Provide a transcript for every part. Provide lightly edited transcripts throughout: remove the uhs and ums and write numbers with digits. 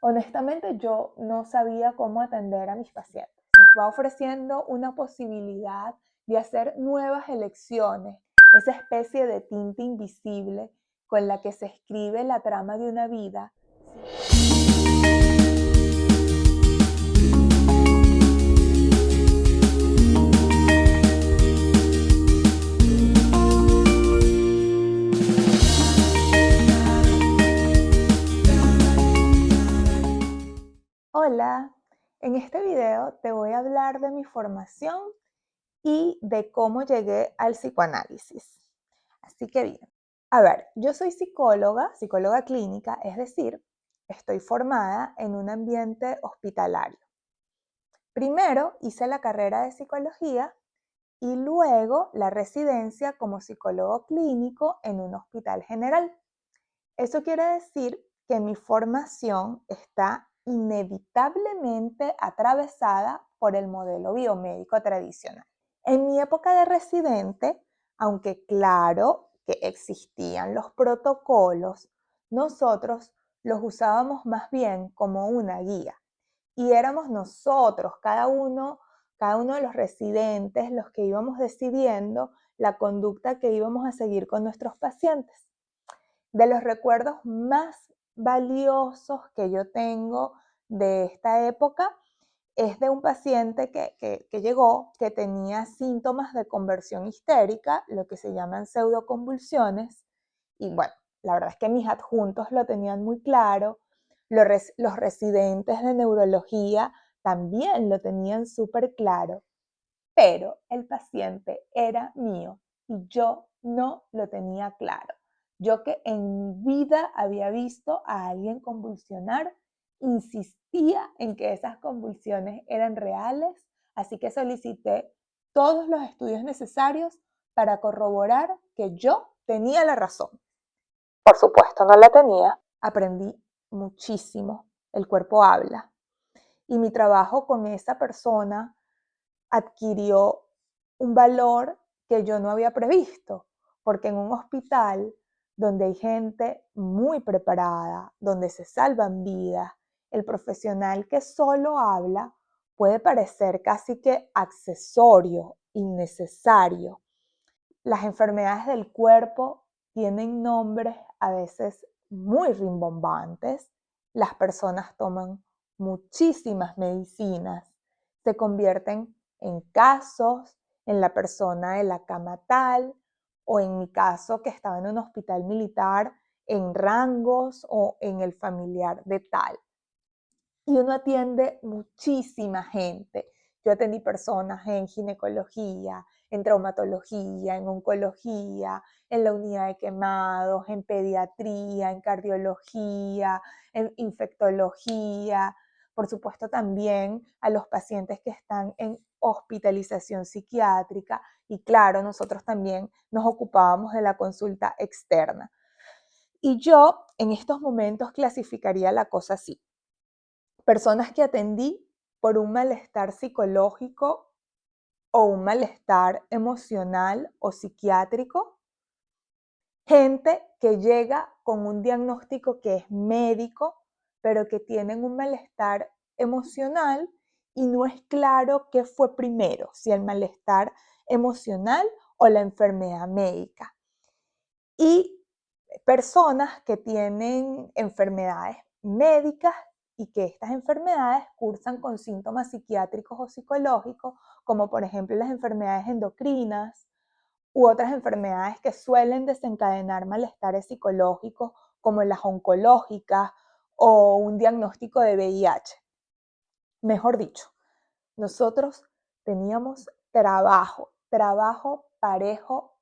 Honestamente, yo no sabía cómo atender a mis pacientes. Nos va ofreciendo una posibilidad de hacer nuevas elecciones, esa especie de tinta invisible con la que se escribe la trama de una vida. Hola, en este video te voy a hablar de mi formación y de cómo llegué al psicoanálisis. Así que bien, a ver, yo soy psicóloga clínica, es decir, estoy formada en un ambiente hospitalario. Primero hice la carrera de psicología y luego la residencia como psicólogo clínico en un hospital general. Eso quiere decir que mi formación está inevitablemente atravesada por el modelo biomédico tradicional. En mi época de residente, aunque claro que existían los protocolos, nosotros los usábamos más bien como una guía. Y éramos nosotros, cada uno de los residentes, los que íbamos decidiendo la conducta que íbamos a seguir con nuestros pacientes. De los recuerdos más valiosos que yo tengo de esta época es de un paciente que llegó, que tenía síntomas de conversión histérica, lo que se llaman pseudoconvulsiones, y bueno, la verdad es que mis adjuntos lo tenían muy claro, los residentes de neurología también lo tenían súper claro, pero el paciente era mío y yo no lo tenía claro. Yo que en mi vida había visto a alguien convulsionar, insistía en que esas convulsiones eran reales, así que solicité todos los estudios necesarios para corroborar que yo tenía la razón. Por supuesto, no la tenía. Aprendí muchísimo. El cuerpo habla. Y mi trabajo con esa persona adquirió un valor que yo no había previsto, porque en un hospital donde hay gente muy preparada, donde se salvan vidas, el profesional que solo habla puede parecer casi que accesorio, innecesario. Las enfermedades del cuerpo tienen nombres a veces muy rimbombantes. Las personas toman muchísimas medicinas, se convierten en casos, en la persona de la cama tal, o en mi caso que estaba en un hospital militar, en rangos o en el familiar de tal. Y uno atiende muchísima gente. Yo atendí personas en ginecología, en traumatología, en oncología, en la unidad de quemados, en pediatría, en cardiología, en infectología. Por supuesto también a los pacientes que están en hospitalización psiquiátrica y claro, nosotros también nos ocupábamos de la consulta externa. Y yo en estos momentos clasificaría la cosa así. Personas que atendí por un malestar psicológico o un malestar emocional o psiquiátrico. Gente que llega con un diagnóstico que es médico, pero que tienen un malestar emocional y no es claro qué fue primero, si el malestar emocional o la enfermedad médica. Y personas que tienen enfermedades médicas y que estas enfermedades cursan con síntomas psiquiátricos o psicológicos, como por ejemplo las enfermedades endocrinas u otras enfermedades que suelen desencadenar malestares psicológicos, como las oncológicas o un diagnóstico de VIH. Mejor dicho, nosotros teníamos trabajo parejo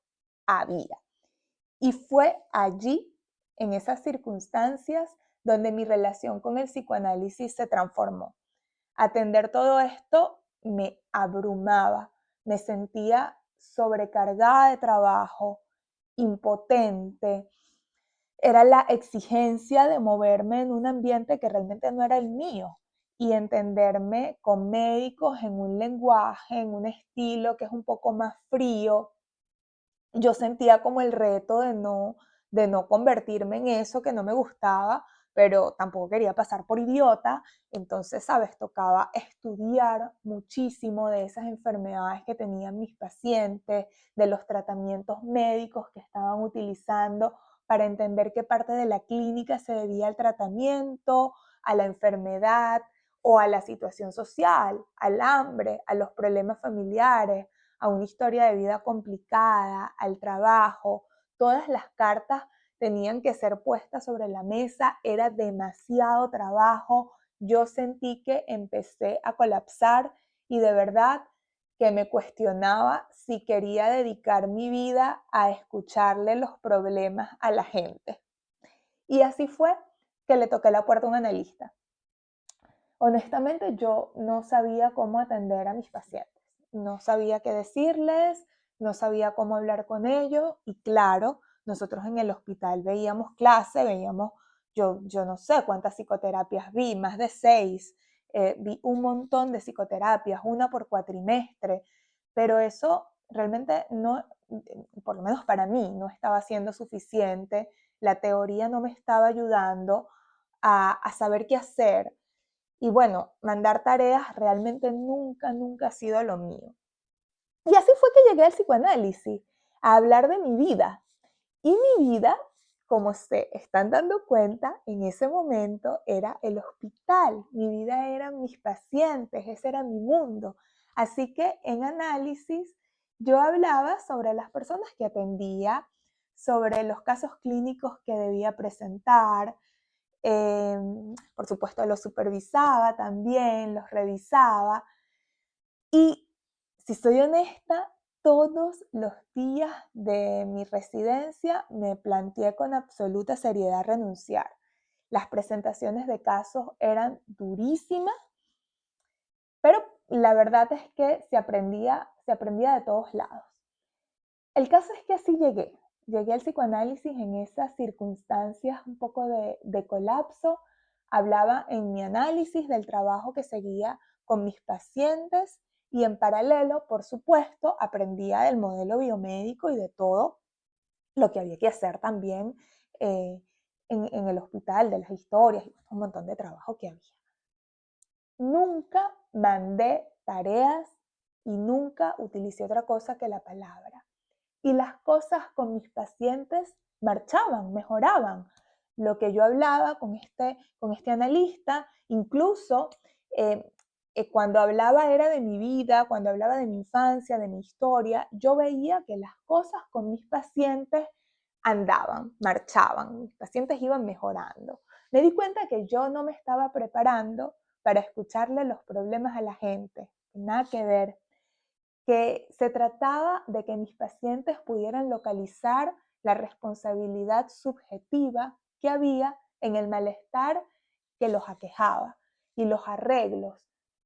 a vida. Y fue allí, en esas circunstancias, donde mi relación con el psicoanálisis se transformó. Atender todo esto me abrumaba, me sentía sobrecargada de trabajo, impotente. Era la exigencia de moverme en un ambiente que realmente no era el mío y entenderme con médicos en un lenguaje, en un estilo que es un poco más frío. Yo sentía como el reto de no convertirme en eso que no me gustaba, pero tampoco quería pasar por idiota. Entonces, ¿sabes? Tocaba estudiar muchísimo de esas enfermedades que tenían mis pacientes, de los tratamientos médicos que estaban utilizando para entender qué parte de la clínica se debía al tratamiento, a la enfermedad o a la situación social, al hambre, a los problemas familiares, a una historia de vida complicada, al trabajo. Todas las cartas tenían que ser puestas sobre la mesa, era demasiado trabajo. Yo sentí que empecé a colapsar y de verdad que me cuestionaba si quería dedicar mi vida a escucharle los problemas a la gente. Y así fue que le toqué la puerta a un analista. Honestamente, yo no sabía cómo atender a mis pacientes, no sabía qué decirles, no sabía cómo hablar con ellos y claro, nosotros en el hospital veíamos clase, veíamos, yo no sé cuántas psicoterapias vi, más de 6, vi un montón de psicoterapias, una por cuatrimestre, pero eso realmente no, por lo menos para mí, no estaba siendo suficiente, la teoría no me estaba ayudando a saber qué hacer. Y bueno, mandar tareas realmente nunca ha sido lo mío. Y así fue que llegué al psicoanálisis, a hablar de mi vida. Y mi vida, como se están dando cuenta, en ese momento era el hospital. Mi vida eran mis pacientes, ese era mi mundo. Así que en análisis yo hablaba sobre las personas que atendía, sobre los casos clínicos que debía presentar, por supuesto los supervisaba también, los revisaba y si soy honesta, todos los días de mi residencia me planteé con absoluta seriedad renunciar. Las presentaciones de casos eran durísimas, pero la verdad es que se aprendía de todos lados. El caso es que así llegué al psicoanálisis en esas circunstancias un poco de colapso. Hablaba en mi análisis del trabajo que seguía con mis pacientes y en paralelo, por supuesto, aprendía del modelo biomédico y de todo lo que había que hacer también en el hospital, de las historias y un montón de trabajo que había. Nunca mandé tareas y nunca utilicé otra cosa que la palabra. Y las cosas con mis pacientes marchaban, mejoraban. Lo que yo hablaba con este analista, incluso cuando hablaba era de mi vida, cuando hablaba de mi infancia, de mi historia, yo veía que las cosas con mis pacientes andaban, marchaban, mis pacientes iban mejorando. Me di cuenta que yo no me estaba preparando para escucharle los problemas a la gente, nada que ver, que se trataba de que mis pacientes pudieran localizar la responsabilidad subjetiva que había en el malestar que los aquejaba y los arreglos,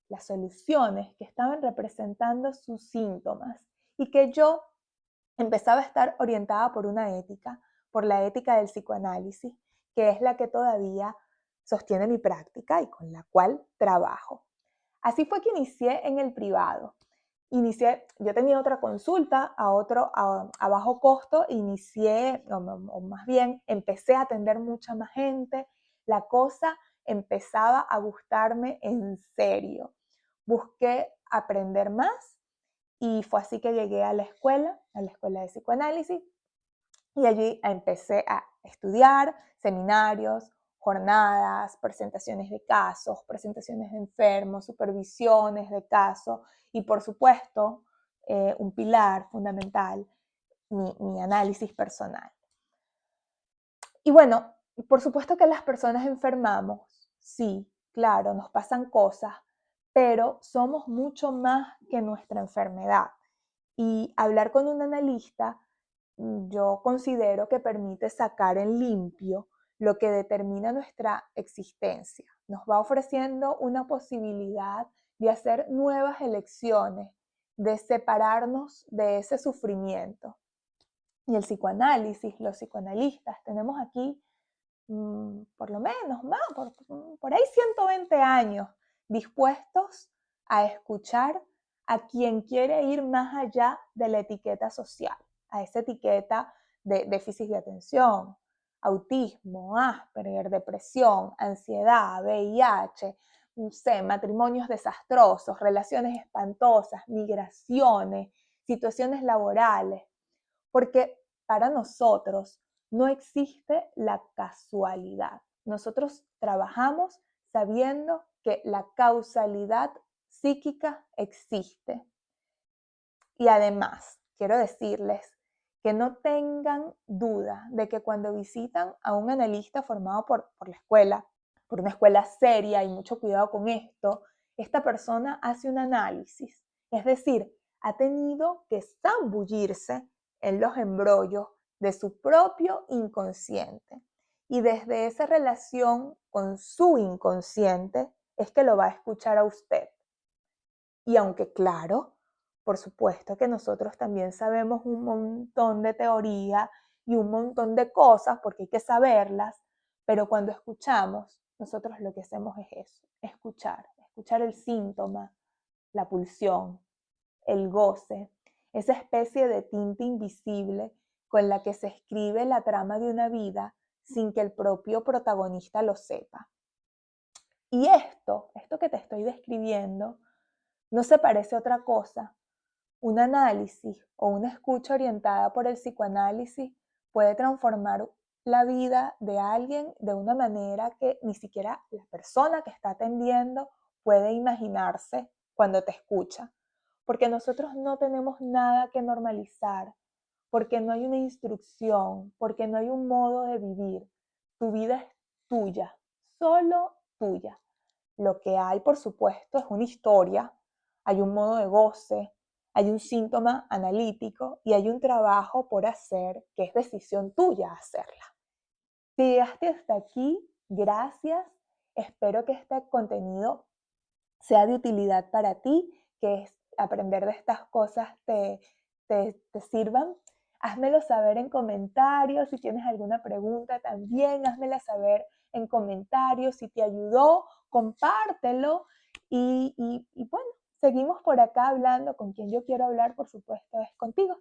las soluciones que estaban representando sus síntomas y que yo empezaba a estar orientada por una ética, por la ética del psicoanálisis, que es la que todavía sostiene mi práctica y con la cual trabajo. Así fue que inicié en el privado. Yo tenía otra consulta a bajo costo, o más bien empecé a atender mucha más gente, la cosa empezaba a gustarme en serio. Busqué aprender más y fue así que llegué a la escuela de psicoanálisis, y allí empecé a estudiar seminarios, jornadas, presentaciones de casos, presentaciones de enfermos, supervisiones de casos y por supuesto, un pilar fundamental, mi análisis personal. Y bueno, por supuesto que las personas enfermamos, sí, claro, nos pasan cosas, pero somos mucho más que nuestra enfermedad. Y hablar con un analista, yo considero que permite sacar en limpio lo que determina nuestra existencia. Nos va ofreciendo una posibilidad de hacer nuevas elecciones, de separarnos de ese sufrimiento. Y el psicoanálisis, los psicoanalistas, tenemos aquí por lo menos más, por ahí 120 años, dispuestos a escuchar a quien quiere ir más allá de la etiqueta social, a esa etiqueta de déficit de atención, autismo, Asperger, depresión, ansiedad, VIH, no sé, matrimonios desastrosos, relaciones espantosas, migraciones, situaciones laborales, porque para nosotros no existe la casualidad. Nosotros trabajamos sabiendo que la causalidad psíquica existe. Y además, quiero decirles que no tengan duda de que cuando visitan a un analista formado por la escuela, por una escuela seria y mucho cuidado con esto, esta persona hace un análisis. Es decir, ha tenido que zambullirse en los embrollos de su propio inconsciente. Y desde esa relación con su inconsciente es que lo va a escuchar a usted. Y aunque claro, por supuesto que nosotros también sabemos un montón de teoría y un montón de cosas porque hay que saberlas, pero cuando escuchamos, nosotros lo que hacemos es eso, escuchar el síntoma, la pulsión, el goce, esa especie de tinta invisible con la que se escribe la trama de una vida sin que el propio protagonista lo sepa. Y esto que te estoy describiendo, no se parece a otra cosa. Un análisis o una escucha orientada por el psicoanálisis puede transformar la vida de alguien de una manera que ni siquiera la persona que está atendiendo puede imaginarse cuando te escucha. Porque nosotros no tenemos nada que normalizar, porque no hay una instrucción, porque no hay un modo de vivir. Tu vida es tuya, solo tuya. Lo que hay, por supuesto, es una historia, hay un modo de goce, hay un síntoma analítico y hay un trabajo por hacer que es decisión tuya hacerla. Si llegaste hasta aquí, gracias. Espero que este contenido sea de utilidad para ti, que es aprender de estas cosas te sirvan. Házmelo saber en comentarios, si tienes alguna pregunta también, házmela saber en comentarios, si te ayudó, compártelo y bueno, seguimos por acá hablando. Con quien yo quiero hablar, por supuesto, es contigo.